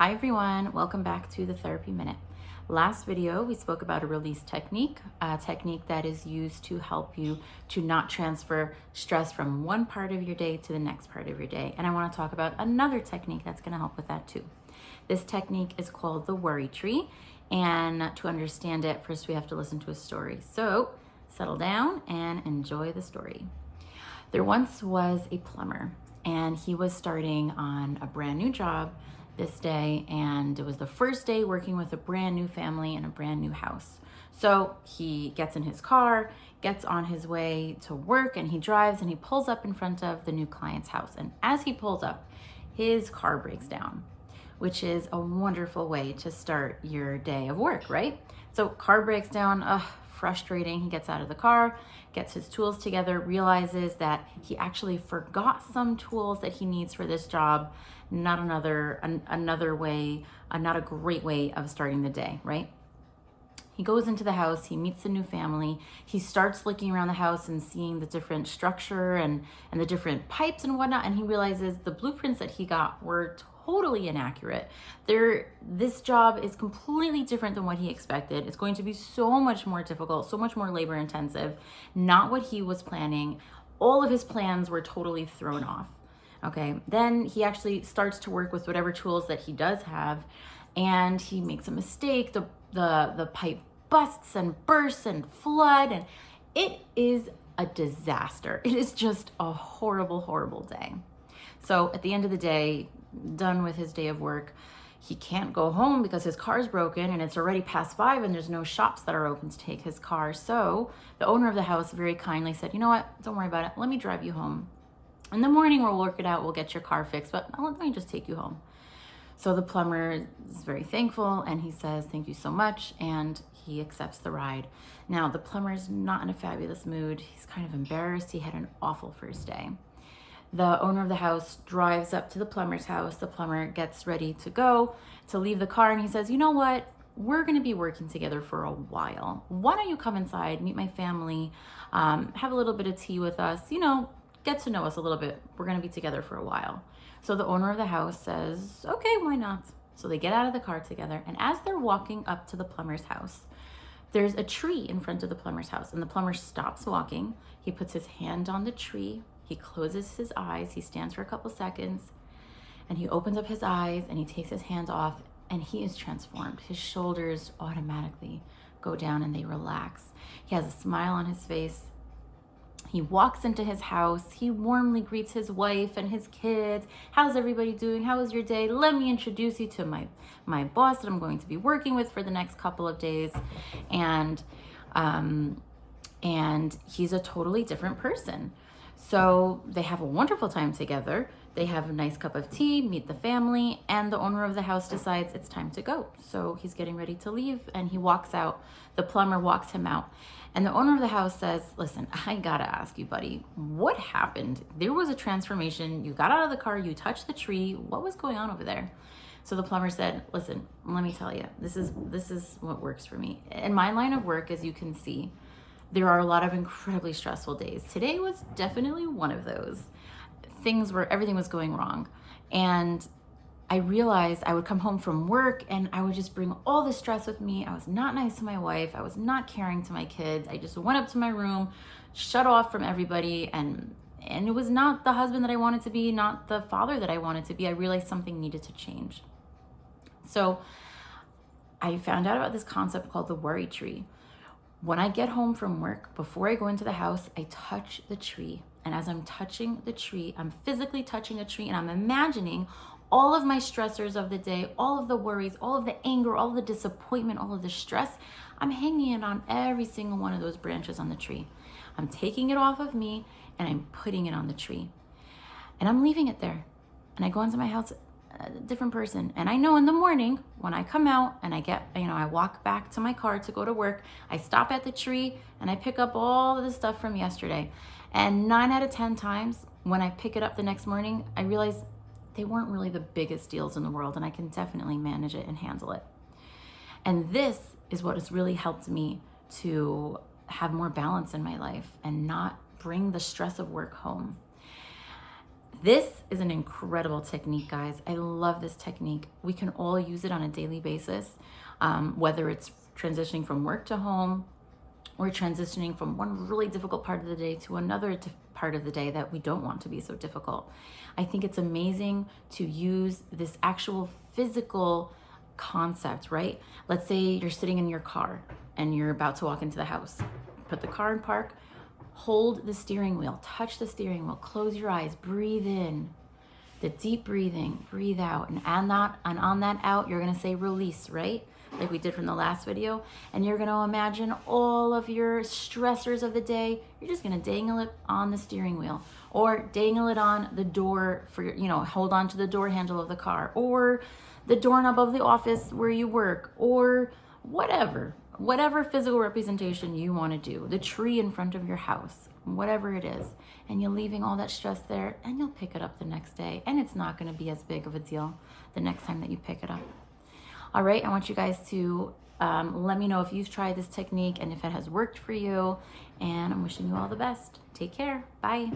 Hi everyone, welcome back to the Therapy Minute. Last video, we spoke about a release technique, a technique that is used to help you to not transfer stress from one part of your day to the next part of your day. And I want to talk about another technique that's going to help with that too. This technique is called the worry tree. And to understand it, first we have to listen to a story. So settle down and enjoy the story. There once was a plumber, and he was starting on a brand new job this day, and it was the first day working with a brand new family in a brand new house. So he gets in his car, gets on his way to work, and he drives and he pulls up in front of the new client's house. And as he pulls up, his car breaks down, which is a wonderful way to start your day of work, right? So car breaks down, frustrating. He gets out of the car, gets his tools together, realizes that he actually forgot some tools that he needs for this job. Not another way, not a great way of starting the day, right? He goes into the house, he meets the new family, he starts looking around the house and seeing the different structure and the different pipes and whatnot, and he realizes the blueprints that he got were totally inaccurate. This job is completely different than what he expected. It's going to be so much more difficult, so much more labor intensive, not what he was planning. All of his plans were totally thrown off. Okay, then he actually starts to work with whatever tools that he does have, and he makes a mistake. The pipe busts and bursts and flood, and it is a disaster. It is just a horrible, horrible day. So at the end of the day, done with his day of work, he can't go home because his car's broken and it's already past 5 and there's no shops that are open to take his car. So the owner of the house very kindly said, you know what, don't worry about it. Let me drive you home. In the morning, we'll work it out. We'll get your car fixed, but let me just take you home. So the plumber is very thankful and he says, thank you so much. And he accepts the ride. Now, the plumber is not in a fabulous mood. He's kind of embarrassed. He had an awful first day. The owner of the house drives up to the plumber's house. The plumber gets ready to go to leave the car. And he says, you know what? We're going to be working together for a while. Why don't you come inside, meet my family, have a little bit of tea with us, get to know us a little bit. We're going to be together for a while. So the owner of the house says, okay, why not? So they get out of the car together. And as they're walking up to the plumber's house, there's a tree in front of the plumber's house. And the plumber stops walking. He puts his hand on the tree. He closes his eyes. He stands for a couple seconds. And he opens up his eyes and he takes his hands off. And he is transformed. His shoulders automatically go down and they relax. He has a smile on his face. He walks into his house. He warmly greets his wife and his kids. How's everybody doing? How was your day? Let me introduce you to my boss that I'm going to be working with for the next couple of days. And he's a totally different person. So they have a wonderful time together. They have a nice cup of tea, meet the family, and the owner of the house decides it's time to go. So he's getting ready to leave and he walks out. The plumber walks him out. And the owner of the house says, listen, I gotta ask you, buddy, what happened? There was a transformation. You got out of the car, you touched the tree. What was going on over there? So the plumber said, listen, let me tell you, this is what works for me. In my line of work, as you can see, there are a lot of incredibly stressful days. Today was definitely one of those. Everything was going wrong. And I realized I would come home from work and I would just bring all the stress with me. I was not nice to my wife. I was not caring to my kids. I just went up to my room, shut off from everybody. And it was not the husband that I wanted to be, not the father that I wanted to be. I realized something needed to change. So I found out about this concept called the worry tree. When I get home from work, before I go into the house, I touch the tree. And as I'm touching the tree, I'm physically touching a tree and I'm imagining all of my stressors of the day, all of the worries, all of the anger, all of the disappointment, all of the stress. I'm hanging it on every single one of those branches on the tree. I'm taking it off of me and I'm putting it on the tree. And I'm leaving it there. And I go into my house a different person. And I know in the morning when I come out and I walk back to my car to go to work, I stop at the tree and I pick up all of the stuff from yesterday. And 9 out of 10 times when I pick it up the next morning, I realize they weren't really the biggest deals in the world and I can definitely manage it and handle it. And this is what has really helped me to have more balance in my life and not bring the stress of work home. This is an incredible technique, guys. I love this technique. We can all use it on a daily basis, whether it's transitioning from work to home, or transitioning from one really difficult part of the day to another part of the day that we don't want to be so difficult. I think it's amazing to use this actual physical concept, right? Let's say you're sitting in your car and you're about to walk into the house. Put the car in park, hold the steering wheel, touch the steering wheel, close your eyes, breathe in. The deep breathing, breathe out, and on that out, you're gonna say release, right? Like we did from the last video. And you're gonna imagine all of your stressors of the day. You're just gonna dangle it on the steering wheel, or dangle it on the door for your, hold on to the door handle of the car, or the doorknob of the office where you work, or whatever physical representation you want to do, the tree in front of your house, whatever it is, and you're leaving all that stress there, and you'll pick it up the next day, and it's not going to be as big of a deal the next time that you pick it up. All right, I want you guys to let me know if you've tried this technique and if it has worked for you, and I'm wishing you all the best. Take care. Bye.